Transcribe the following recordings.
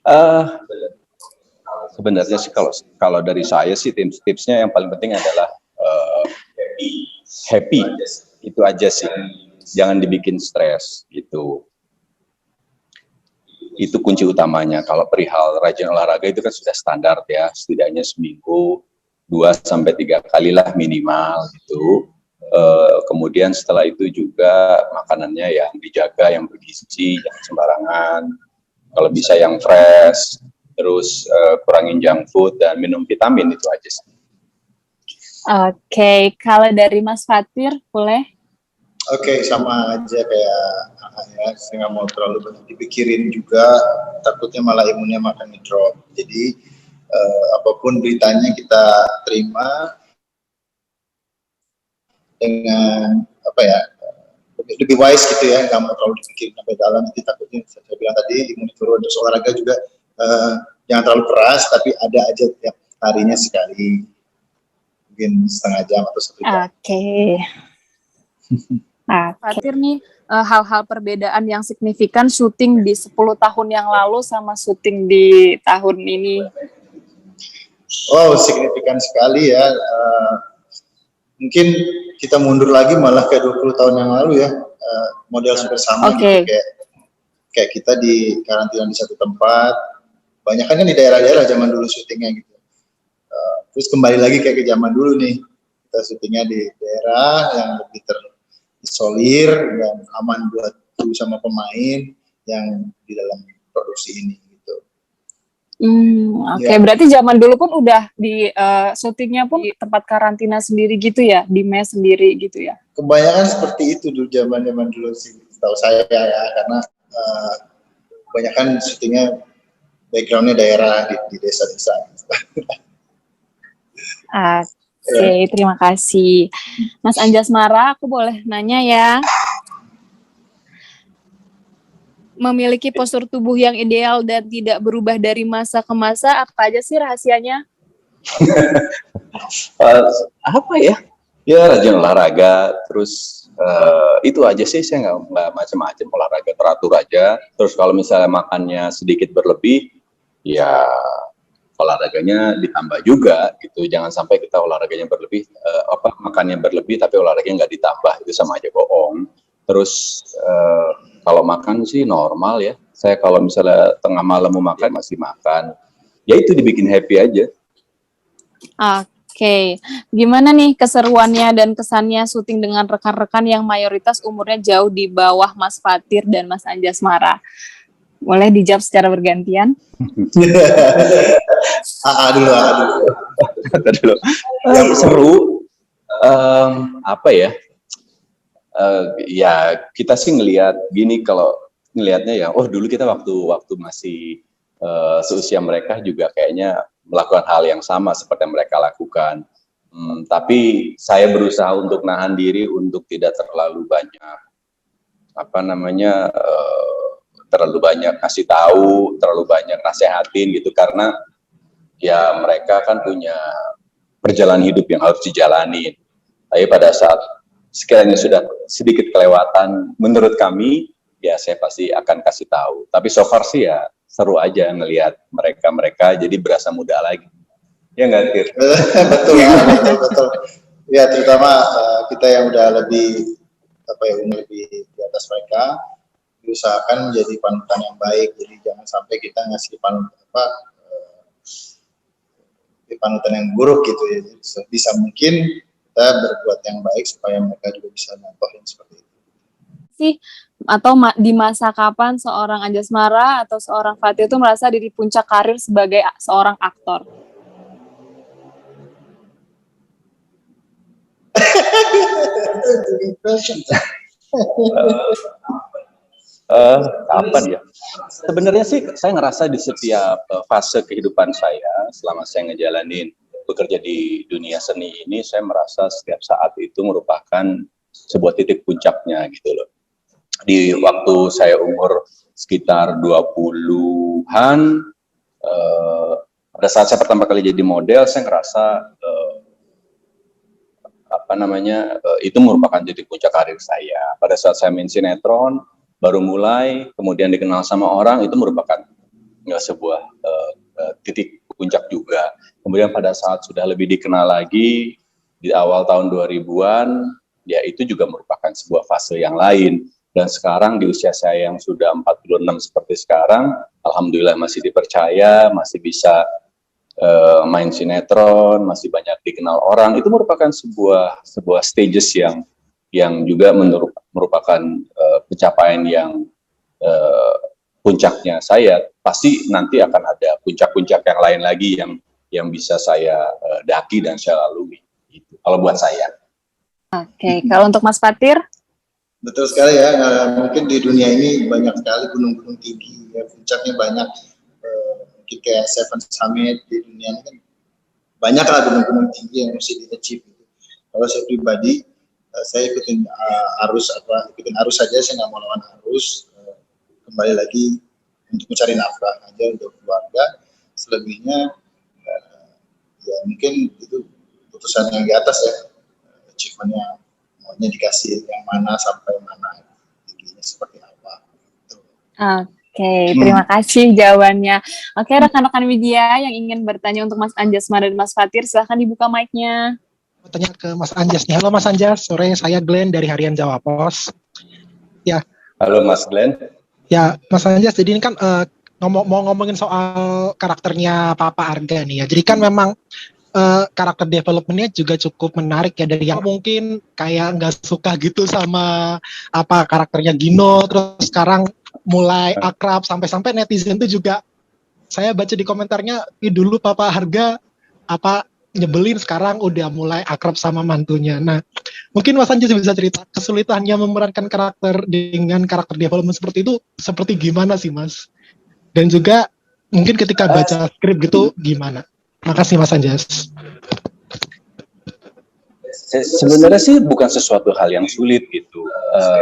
Eh, Sebenarnya sih kalau dari saya sih tipsnya yang paling penting adalah happy, itu aja sih. Jangan dibikin stres gitu. Itu kunci utamanya. Kalau perihal rajin olahraga itu kan sudah standar ya, setidaknya seminggu 2-3 kali lah minimal gitu. Kemudian setelah itu juga makanannya yang dijaga, yang bergizi, jangan sembarangan. Kalau bisa yang fresh, terus kurangin junk food dan minum vitamin, itu aja sih. Oke, kalau dari Mas Fatir boleh? Oke, sama aja kayak ya, saya nggak mau terlalu banyak dipikirin juga, takutnya malah imunnya makin drop. Jadi apapun beritanya kita terima dengan apa ya, lebih wise gitu ya, nggak mau terlalu dipikirin sampai dalam. Jadi takutnya saya bilang tadi imun turun. Terus olahraga juga jangan terlalu keras, tapi ada aja tiap harinya sekali, mungkin setengah jam atau 1 jam. Oke. Fatir nih, hal-hal perbedaan yang signifikan syuting di 10 tahun yang lalu sama syuting di tahun ini. Wow, signifikan sekali ya. Mungkin kita mundur lagi malah ke 20 tahun yang lalu ya. Model super sama gitu, kayak kita di karantina di satu tempat. Banyak kan di daerah-daerah zaman dulu syutingnya gitu. Terus kembali lagi kayak ke zaman dulu nih. Kita syutingnya di daerah yang lebih terisolir dan aman buat kru sama pemain yang di dalam produksi ini gitu. Oke. Berarti zaman dulu pun udah di syutingnya pun di tempat karantina sendiri gitu ya, di mes sendiri gitu ya? Kebanyakan seperti itu dulu, zaman dulu sih, setahu saya ya, karena kebanyakan syutingnya backgroundnya daerah di desa-desa. Oke, terima kasih. Mas Anjasmara, aku boleh nanya ya? Memiliki postur tubuh yang ideal dan tidak berubah dari masa ke masa, apa aja sih rahasianya? Apa ya? Ya rajin olahraga, terus itu aja sih. Saya nggak macam-macam, olahraga teratur aja. Terus kalau misalnya makannya sedikit berlebih, ya olahraganya ditambah juga gitu. Jangan sampai kita olahraganya berlebih, makannya berlebih tapi olahraganya nggak ditambah, itu sama aja bohong. Terus kalau makan sih normal ya. Saya kalau misalnya tengah malam mau makan, masih makan. Ya itu dibikin happy aja. Oke. Gimana nih keseruannya dan kesannya syuting dengan rekan-rekan yang mayoritas umurnya jauh di bawah Mas Fatir dan Mas Anjasmara? Boleh dijawab secara bergantian? Dulu. Yang seru, apa ya? Ya kita sih ngelihat gini, kalau ngelihatnya ya, dulu kita waktu masih seusia mereka juga kayaknya melakukan hal yang sama seperti yang mereka lakukan. Tapi saya berusaha untuk nahan diri untuk tidak terlalu banyak terlalu banyak kasih tahu, terlalu banyak nasehatin gitu, karena ya mereka kan punya perjalanan hidup yang harus dijalani. Tapi pada saat sekiranya sudah sedikit kelewatan, menurut kami, ya saya pasti akan kasih tahu. Tapi so far sih ya seru aja ngelihat mereka jadi berasa muda lagi. Ya nggak, Tir? betul. Ya terutama kita yang udah lebih lebih di atas mereka, diusahakan menjadi panutan yang baik. Jadi jangan sampai kita ngasih panutan yang buruk gitu ya. Bisa mungkin kita berbuat yang baik supaya mereka juga bisa nontonin seperti itu. Atau di masa kapan seorang Anjasmara atau seorang Fatir itu merasa diri puncak karir sebagai seorang aktor? Kapan ya? Sebenarnya sih saya ngerasa di setiap fase kehidupan saya selama saya ngejalanin bekerja di dunia seni ini, saya merasa setiap saat itu merupakan sebuah titik puncaknya gitu loh. Di waktu saya umur sekitar 20-an, pada saat saya pertama kali jadi model, saya ngerasa itu merupakan titik puncak karir saya. Pada saat saya main sinetron, baru mulai, kemudian dikenal sama orang, itu merupakan sebuah titik puncak juga. Kemudian pada saat sudah lebih dikenal lagi di awal tahun 2000-an, ya itu juga merupakan sebuah fase yang lain. Dan sekarang di usia saya yang sudah 46 seperti sekarang, alhamdulillah masih dipercaya, masih bisa main sinetron, masih banyak dikenal orang. Itu merupakan sebuah stages yang juga merupakan pencapaian yang puncaknya saya. Pasti nanti akan ada puncak-puncak yang lain lagi yang bisa saya daki dan saya lalui. Gitu. Kalau buat saya. Oke, kalau untuk Mas Fatir? Betul sekali ya, mungkin di dunia ini banyak sekali gunung-gunung tinggi, ya, puncaknya banyak, mungkin kayak Seven Summit di dunia ini kan banyak lah gunung-gunung tinggi yang mesti di-achieve. Kalau saya pribadi, saya ikutin arus saja, saya nggak mau lawan arus, kembali lagi untuk mencari nafkah aja untuk keluarga, selebihnya ya mungkin itu putusan yang di atas ya, achievementnya maunya dikasih yang mana sampai mana, tingginya seperti apa. Oke, terima kasih jawabannya. Oke, rekan-rekan media yang ingin bertanya untuk Mas Anjasmara dan Mas Fatir, silahkan dibuka mic-nya. Tanya ke Mas Anjas nih. Halo Mas Anjas, sore, saya Glenn dari Harian Jawa Pos. Ya. Halo Mas Glenn. Ya, Mas Anjas, jadi ini kan mau ngomongin soal karakternya Papa Arga nih ya. Jadi kan memang karakter development-nya juga cukup menarik ya, dari yang mungkin kayak nggak suka gitu sama karakternya Gino, terus sekarang mulai akrab, sampai netizen tuh juga saya baca di komentarnya, dulu Papa Arga nyebelin, sekarang udah mulai akrab sama mantunya. Nah, mungkin Mas Anjas bisa cerita kesulitannya memerankan karakter dengan karakter development seperti itu seperti gimana sih Mas? Dan juga mungkin ketika baca skrip gitu gimana? Makasih Mas Anjas. Sebenarnya sih bukan sesuatu hal yang sulit gitu.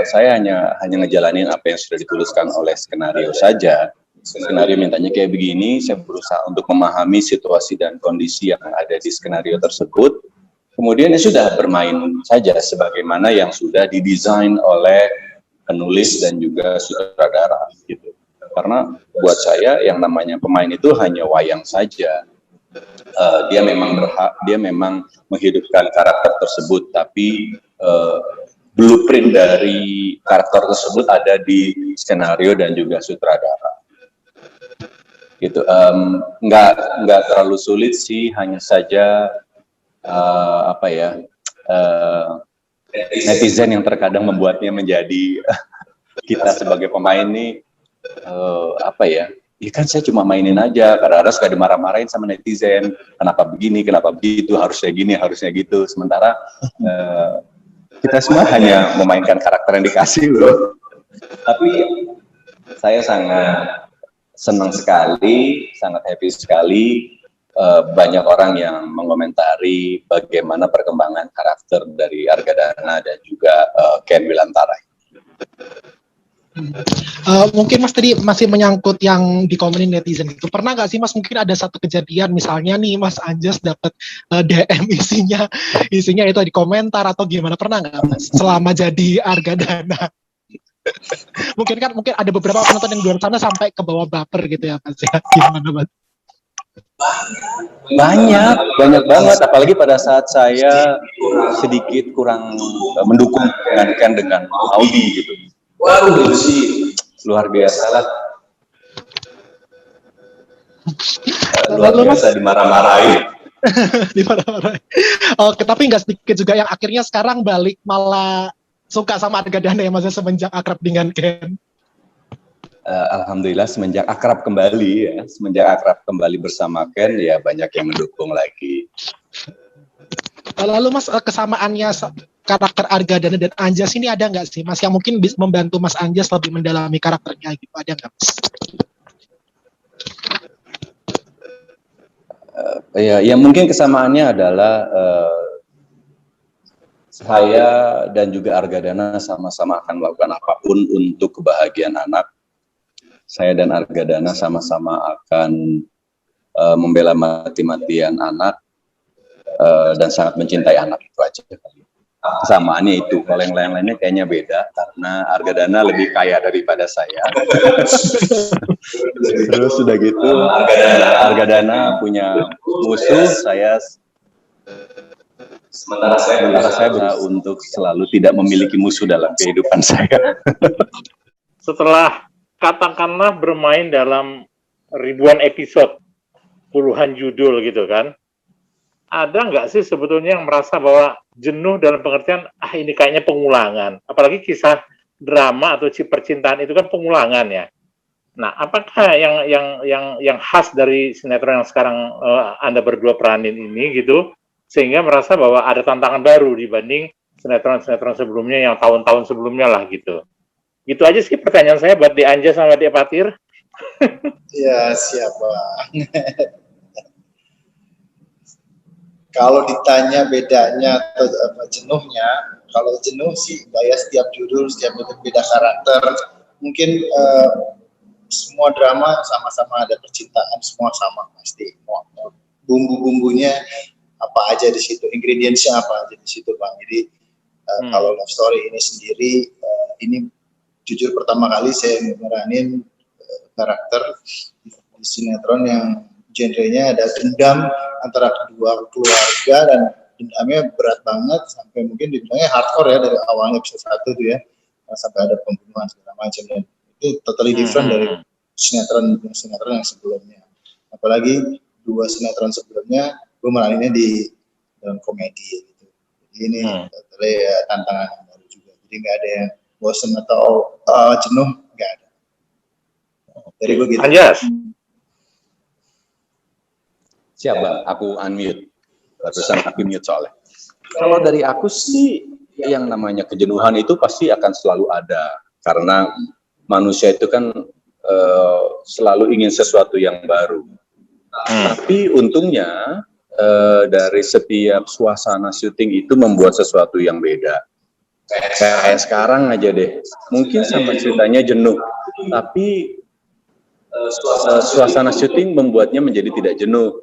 Saya hanya ngejalanin apa yang sudah dituliskan oleh skenario saja. Skenario mintanya kayak begini, saya berusaha untuk memahami situasi dan kondisi yang ada di skenario tersebut. Kemudian ya sudah bermain saja sebagaimana yang sudah didesain oleh penulis dan juga sutradara gitu. Karena buat saya yang namanya pemain itu hanya wayang saja. Dia memang menghidupkan karakter tersebut, tapi blueprint dari karakter tersebut ada di skenario dan juga sutradara. Gitu, nggak terlalu sulit sih, hanya saja netizen yang terkadang membuatnya menjadi kita sebagai pemain nih ya kan saya cuma mainin aja, kadang-kadang suka dimarah-marahin sama netizen, kenapa begini, kenapa begitu, harusnya gini, harusnya gitu. Sementara kita semua hanya memainkan karakter yang dikasih loh. Tapi saya sangat senang sekali, sangat happy sekali, banyak orang yang mengomentari bagaimana perkembangan karakter dari Argadana dan juga Ken Wilantara. Mungkin Mas tadi masih menyangkut yang dikomenin netizen itu, pernah nggak sih Mas mungkin ada satu kejadian misalnya nih Mas Anjas dapat DM isinya itu di komentar atau gimana, pernah nggak Mas selama jadi Argadana? mungkin ada beberapa penonton yang di luar sana sampai ke bawah baper gitu ya Mas ya, gimana Mas? Banyak banget, apalagi pada saat saya sedikit kurang mendukung dengan Audi gitu. Waduh sih luar biasa lah. Luar biasa dimarah-marahin. Dimarah-marahin. Oke, tapi nggak sedikit juga yang akhirnya sekarang balik malah suka sama Argadana ya Mas semenjak akrab dengan Ken. Alhamdulillah semenjak akrab kembali bersama Ken ya banyak yang mendukung lagi. Lalu Mas, kesamaannya karakter Argadana dan Anjas ini ada nggak sih Mas yang mungkin bisa membantu Mas Anjas lebih mendalami karakternya gitu, ada nggak Mas? Ya mungkin kesamaannya adalah saya dan juga Argadana sama-sama akan melakukan apapun untuk kebahagiaan anak. Saya dan Argadana sama-sama akan membela mati-matian anak dan sangat mencintai anak, itu aja. Kesamaannya itu. Kalau yang lain-lainnya kayaknya beda karena Argadana lebih kaya daripada saya. Terus sudah gitu Argadana punya musuh, sementara saya berusaha untuk selalu tidak memiliki musuh dalam kehidupan saya. Setelah katakanlah bermain dalam ribuan episode, puluhan judul gitu kan, ada nggak sih sebetulnya yang merasa bahwa jenuh dalam pengertian ini kayaknya pengulangan, apalagi kisah drama atau percintaan itu kan pengulangan ya. Nah, apakah yang khas dari sinetron yang sekarang Anda berdua peranin ini gitu, sehingga merasa bahwa ada tantangan baru dibanding sinetron-sinetron sebelumnya yang tahun-tahun sebelumnya lah gitu. Gitu aja sih pertanyaan saya buat Di Anja sama Di Fatir. Ya, siapa? Kalau ditanya bedanya atau jenuhnya, kalau jenuh sih gaya setiap judul, setiap beda karakter. Mungkin semua drama sama-sama ada percintaan, semua sama pasti. Bumbu-bumbunya apa aja di situ, ingredientsnya apa aja di situ, Bang. Jadi kalau love story ini sendiri, ini jujur pertama kali saya meranin karakter di sinetron yang genrenya ada dendam antara kedua keluarga, dan dendamnya berat banget sampai mungkin dibilangnya hardcore ya dari awalnya episode 1 tuh ya, sampai ada pembunuhan segala macam, dan itu totally different dari sinetron yang sebelumnya. Apalagi dua sinetron sebelumnya gue meraninnya di dalam komedi gitu. Jadi ini totally tantangan yang baru juga. Jadi nggak ada yang bosan atau jenuh, nggak ada. Dari gue gitu. Anjas. Siap, Bang. Aku unmute. Barusan aku mute soalnya. Kalau dari aku sih, yang namanya kejenuhan itu pasti akan selalu ada. Karena manusia itu kan selalu ingin sesuatu yang baru. Tapi untungnya, dari setiap suasana syuting itu membuat sesuatu yang beda. Kayak sekarang aja deh. Mungkin sama ceritanya jenuh. Tapi suasana syuting membuatnya menjadi tidak jenuh.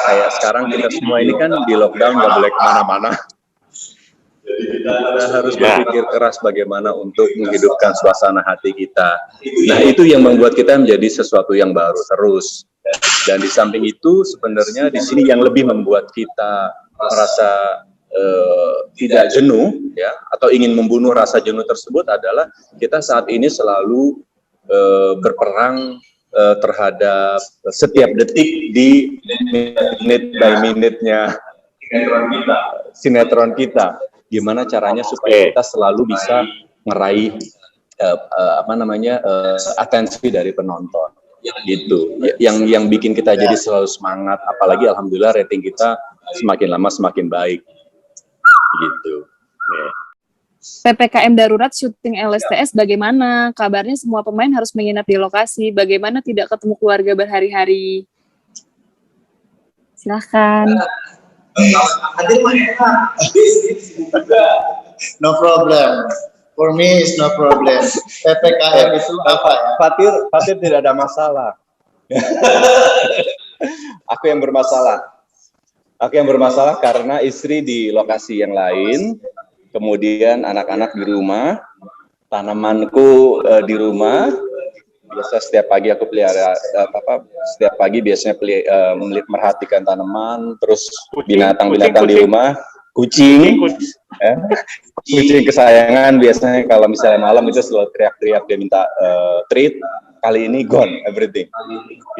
Kayak sekarang kita semua ini kan di lockdown, nggak boleh kemana-mana. Kita harus berpikir keras bagaimana untuk menghidupkan suasana hati kita. Nah, itu yang membuat kita menjadi sesuatu yang baru terus. Dan di samping itu sebenarnya di sini yang lebih membuat kita merasa tidak jenuh, ya, atau ingin membunuh rasa jenuh tersebut adalah kita saat ini selalu berperang terhadap setiap detik di minute by minute-nya sinetron kita. Gimana caranya supaya kita selalu bisa meraih atensi dari penonton, gitu. Yang bikin kita jadi selalu semangat. Apalagi alhamdulillah rating kita semakin lama semakin baik, gitu. PPKM darurat syuting LSTS bagaimana? Kabarnya semua pemain harus menginap di lokasi. Bagaimana tidak ketemu keluarga berhari-hari? Silahkan. No problem. For me is no problem. PPKM itu apa ya? Fatir tidak ada masalah. Aku yang bermasalah. Aku yang bermasalah karena istri di lokasi yang lain. Kemudian anak-anak di rumah, tanamanku di rumah. Biasa setiap pagi aku pelihara, setiap pagi biasanya merhatikan tanaman, terus binatang-binatang di rumah, kucing kesayangan. Biasanya kalau misalnya malam itu selalu teriak-teriak, dia minta treat. Kali ini gone everything.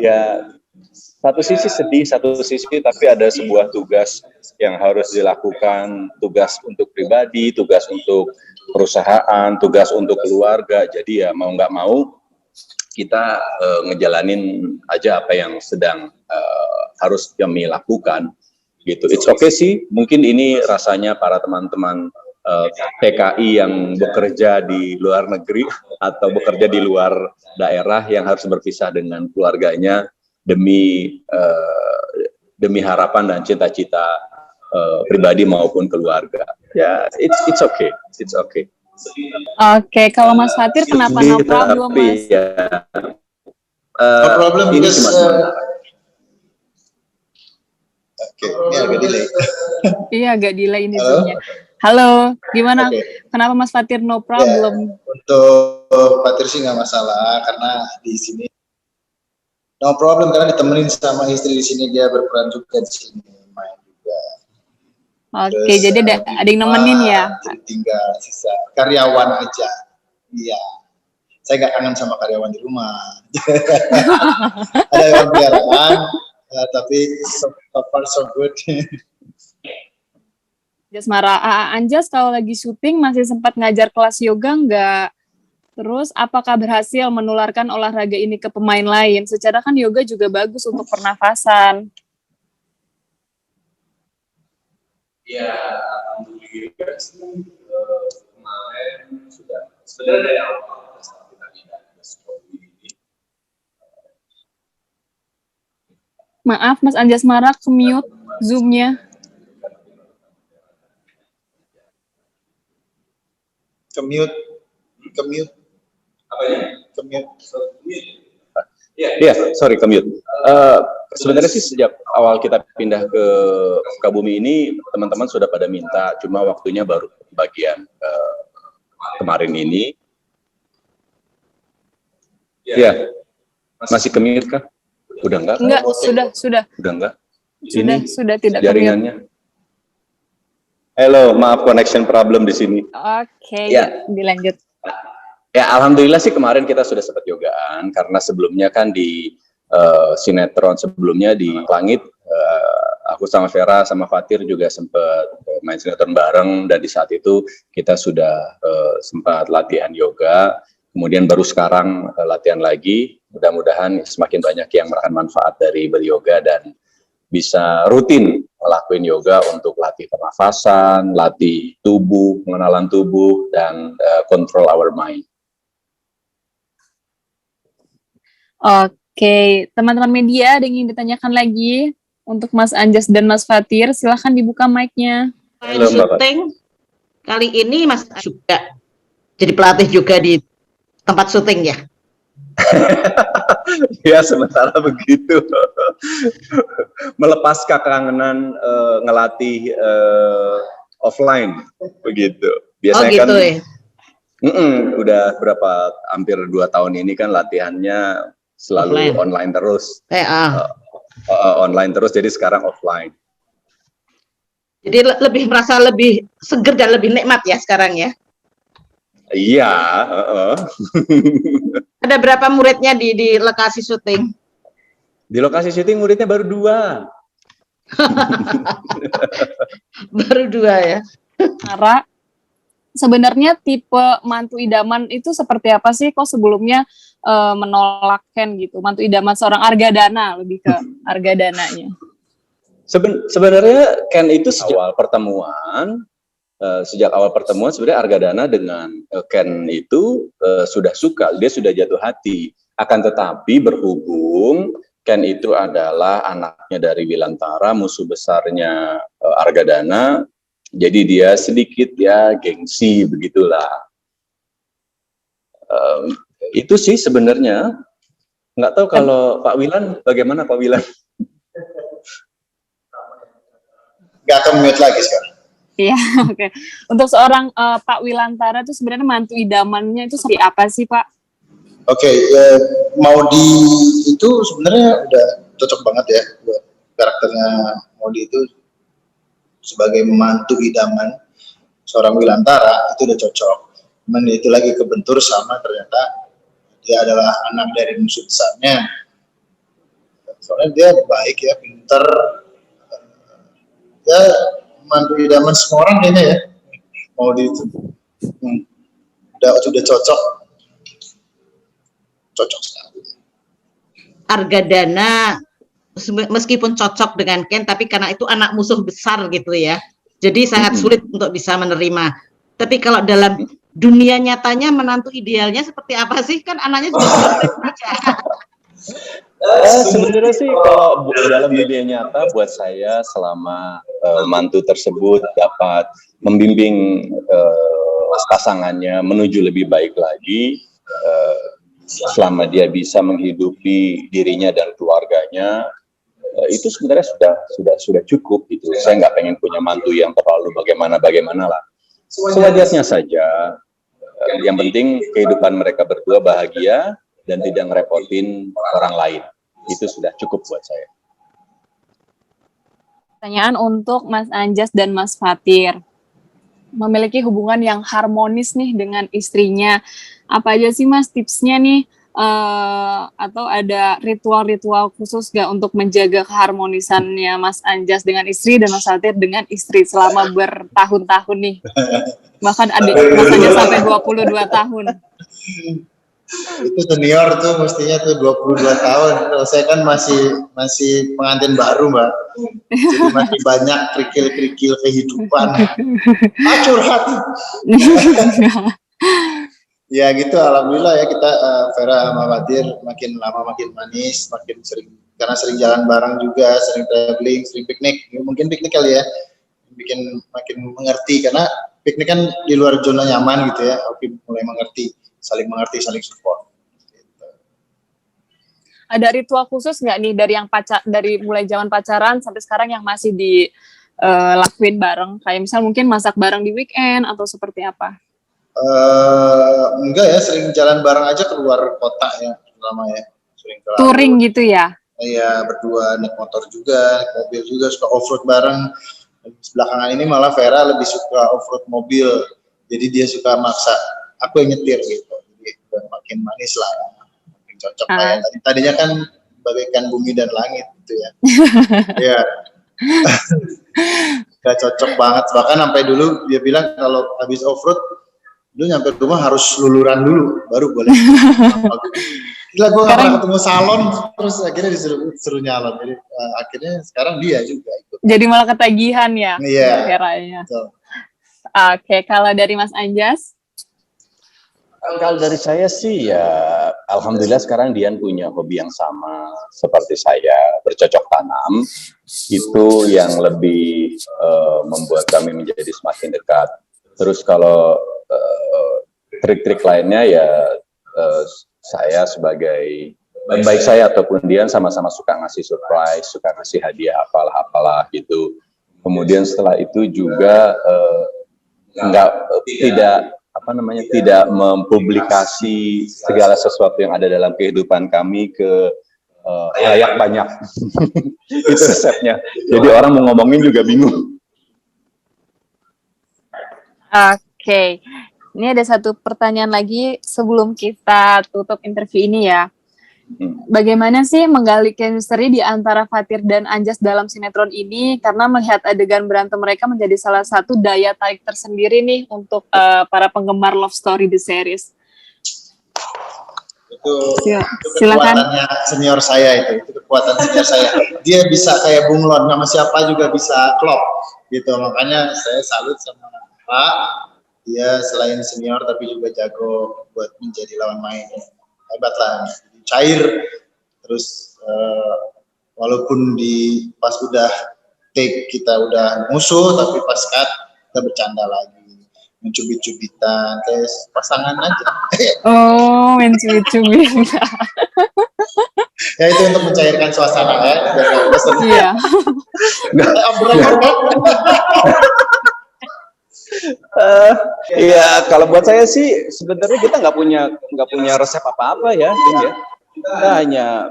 Ya, satu sisi sedih, satu sisi tapi ada sebuah tugas yang harus dilakukan, tugas untuk pribadi, tugas untuk perusahaan, tugas untuk keluarga. Jadi ya mau nggak mau kita ngejalanin aja apa yang sedang harus kami lakukan, gitu. It's okay sih, mungkin ini rasanya para teman-teman TKI yang bekerja di luar negeri atau bekerja di luar daerah yang harus berpisah dengan keluarganya demi harapan dan cita-cita pribadi maupun keluarga. Ya, it's okay, it's okay. Oke, kalau Mas Fatir kenapa no problem, Mas? Ya, No problem ini because cuma Oke, ini agak delay. Iya, agak delay ini zoomnya. Halo, gimana? Oke. Kenapa Mas Fatir no problem? Untuk Fatir sih nggak masalah karena di sini no problem karena ditemenin sama istri di sini, dia berperan juga di sini, main juga. Oke, jadi ada yang nemenin ya? Tinggal sisa karyawan aja. Iya. Saya nggak kangen sama karyawan di rumah. Ada yang peliharaan, tapi so far so good. Jasmara, Anjas kalau lagi syuting masih sempat ngajar kelas yoga nggak? Terus apakah berhasil menularkan olahraga ini ke pemain lain? Secara kan yoga juga bagus untuk pernafasan. Ya, alhamdulillah kemarin sudah sebenarnya dari awal kita tidak ini. Maaf, Mas Anjasmara, ke-mute Zoom-nya. Commute. Apa ya? Commute. Iya, sorry, commute. Sebenarnya sih sejak awal kita pindah ke Sukabumi ini, teman-teman sudah pada minta, cuma waktunya baru bagian kemarin ini. Ya, masih commute kah? Udah enggak? Enggak, sudah. Udah enggak? Sudah tidak commute. Jaringannya. Halo, maaf connection problem di sini. Oke, Ya. dilanjut. Ya, alhamdulillah sih kemarin kita sudah sempat yogaan, karena sebelumnya kan di sinetron sebelumnya di Langit, aku sama Vera sama Fatir juga sempat main sinetron bareng, dan di saat itu kita sudah sempat latihan yoga, kemudian baru sekarang latihan lagi. Mudah-mudahan semakin banyak yang merasakan manfaat dari beryoga dan bisa rutin ngelakuin yoga untuk latih pernafasan, latih tubuh, pengenalan tubuh, dan control our mind. Oke, teman-teman media ada yang ingin ditanyakan lagi untuk Mas Anjas dan Mas Fatir, silahkan dibuka mic-nya. Halo, Mbak. Syuting kali ini Mas juga jadi pelatih juga di tempat syuting ya? Ya, sementara begitu. Melepas kekangenan ngelatih offline begitu. Biasanya gitu kan ya? Udah hampir 2 tahun ini kan latihannya selalu online terus. Online terus, jadi sekarang offline. Jadi lebih merasa lebih seger dan lebih nikmat ya sekarang ya? Iya. Ada berapa muridnya di lokasi syuting? Di lokasi syuting muridnya baru 2. Baru 2 ya. Nara, sebenarnya tipe mantu idaman itu seperti apa sih? Kok sebelumnya menolak Ken gitu? Mantu idaman seorang Argadana, lebih ke Argadananya. Sebenarnya Ken itu sejak awal pertemuan sebenarnya Argadana dengan Ken itu sudah suka, dia sudah jatuh hati. Akan tetapi berhubung Ken itu adalah anaknya dari Wilantara, musuh besarnya Argadana, jadi dia sedikit ya gengsi begitulah. Itu sih sebenarnya. Nggak tahu kalau Pak Wilan, bagaimana Pak Wilan? Nggak akan mute lagi sekarang. Iya, oke. Untuk seorang Pak Wilantara itu sebenarnya mantu idamannya itu seperti apa sih, Pak? Oke, Maudy itu sebenarnya udah cocok banget ya buat karakternya. Maudy itu sebagai mantu idaman seorang Wilantara itu udah cocok. Cuman itu lagi kebentur sama ternyata dia adalah anak dari musuh besarnya. Soalnya dia baik ya, pinter, ya mantu idaman semua orang kayaknya ya. Maudy itu udah cocok sekali. Argadana meskipun cocok dengan Ken, tapi karena itu anak musuh besar gitu ya, jadi sangat sulit untuk bisa menerima. Tapi kalau dalam dunia nyatanya menantu idealnya seperti apa sih? Kan anaknya juga sebenarnya sih kalau dalam dunia nyata buat saya selama mantu tersebut dapat membimbing pasangannya menuju lebih baik lagi, selama dia bisa menghidupi dirinya dan keluarganya, itu sebenarnya sudah cukup gitu. Saya nggak pengen punya mantu yang terlalu bagaimana lah. sewajarnya saja. Yang penting kehidupan mereka berdua bahagia dan tidak ngerepotin orang lain. Itu sudah cukup buat saya. Pertanyaan untuk Mas Anjas dan Mas Fatir. Memiliki hubungan yang harmonis nih dengan istrinya. Apa aja sih Mas tipsnya nih? Atau ada ritual-ritual khusus gak untuk menjaga keharmonisannya Mas Anjas dengan istri dan Mas Fatir dengan istri selama bertahun-tahun nih? Bahkan adik Mas Anjas sampai 22 tahun. Itu senior tuh mestinya tuh 22 tahun. Kalau saya kan masih pengantin baru, Mbak. Jadi masih banyak kerikil-kerikil kehidupan. Curhat. Ya gitu, alhamdulillah ya kita Vera sama Fatir makin lama makin manis, makin sering karena sering jalan bareng juga, sering traveling, sering piknik. Mungkin piknik kali ya, bikin makin mengerti karena piknik kan di luar zona nyaman gitu ya. Oke, mulai mengerti, saling support. Gitu. Ada ritual khusus nggak nih dari mulai zaman pacaran sampai sekarang yang masih dilakuin bareng? Kayak misal mungkin masak bareng di weekend atau seperti apa? Enggak ya, sering jalan bareng aja keluar kota ya, lama ya. Sering keluar. Touring gitu ya? Iya, berdua naik motor juga, naik mobil juga, suka off-road bareng. Belakangan ini malah Vera lebih suka off-road mobil, jadi dia suka maksa aku yang nyetir gitu. Jadi udah makin manis lah, makin cocok lah ya. Tadinya kan bagaikan bumi dan langit gitu ya. Iya. Gak cocok banget, bahkan sampai dulu dia bilang kalau habis off-road lu nyampe rumah harus luluran dulu baru boleh. Gila, gue gak pernah ketemu salon, terus akhirnya disuruh nyalon. Jadi akhirnya sekarang dia juga ikut. Jadi malah ketagihan ya? Iya. Oke, kalau dari Mas Anjas? Kalau dari saya sih ya, alhamdulillah sekarang Dian punya hobi yang sama seperti saya, bercocok tanam. Itu yang lebih membuat kami menjadi semakin dekat. Terus kalau trik-trik lainnya ya saya sebagai baik saya ataupun Dian sama-sama suka ngasih surprise, suka ngasih hadiah apalah gitu. Kemudian setelah itu juga tidak mempublikasi segala sesuatu yang ada dalam kehidupan kami ke layak banyak. Itu resepnya. Jadi orang mau ngomongin juga bingung. Oke. Ini ada satu pertanyaan lagi sebelum kita tutup interview ini ya. Bagaimana sih menggali chemistry di antara Fatir dan Anjas dalam sinetron ini? Karena melihat adegan berantem mereka menjadi salah satu daya tarik tersendiri nih untuk para penggemar Love Story The Series. Itu kekuatannya senior saya itu kekuatan senior saya. Dia bisa kayak bunglon, sama siapa juga bisa klop gitu. Makanya saya salut sama Pak. Dia selain senior tapi juga jago buat menjadi lawan main. Hebat lah, cair. Terus walaupun pas udah take kita udah musuh, tapi pas cut kita bercanda lagi, mencubit-cubitan, kayak pasangan aja. Oh, mencubit-cubitan. Ya itu untuk mencairkan suasana ya. Iya. Iya, kalau buat saya sih sebenarnya kita nggak punya resep apa-apa ya, kita hanya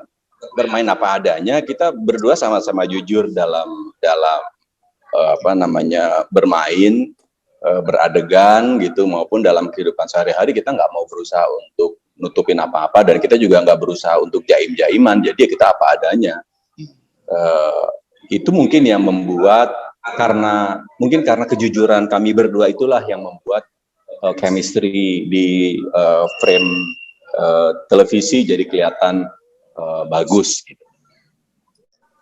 bermain apa adanya. Kita berdua sama-sama jujur dalam bermain, beradegan gitu, maupun dalam kehidupan sehari-hari kita nggak mau berusaha untuk nutupin apa-apa, dan kita juga nggak berusaha untuk jaim-jaiman. Jadi kita apa adanya. Itu mungkin yang membuat karena kejujuran kami berdua itulah yang membuat chemistry di frame televisi jadi kelihatan bagus gitu.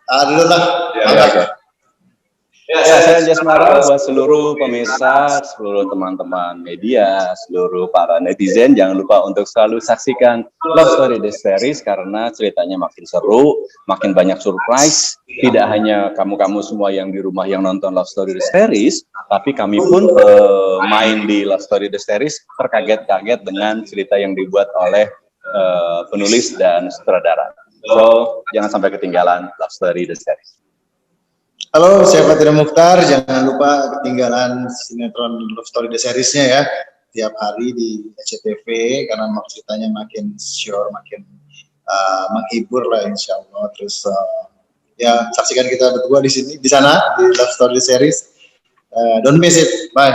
Dulu lah. Ya, saya Anjas Mara buat seluruh pemirsa, seluruh teman-teman media, seluruh para netizen, jangan lupa untuk selalu saksikan Love Story The Series karena ceritanya makin seru, makin banyak surprise. Tidak hanya kamu-kamu semua yang di rumah yang nonton Love Story The Series, tapi kami pun main di Love Story The Series terkaget-kaget dengan cerita yang dibuat oleh penulis dan sutradara. So, jangan sampai ketinggalan Love Story The Series. Halo, saya Fatir Mukhtar. Jangan lupa ketinggalan sinetron Love Story The Series-nya ya. Tiap hari di SCTV karena ceritanya makin sure, makin menghibur lah insya Allah. Terus ya saksikan kita berdua di sini, di sana di Love Story The Series. Don't miss it. Bye.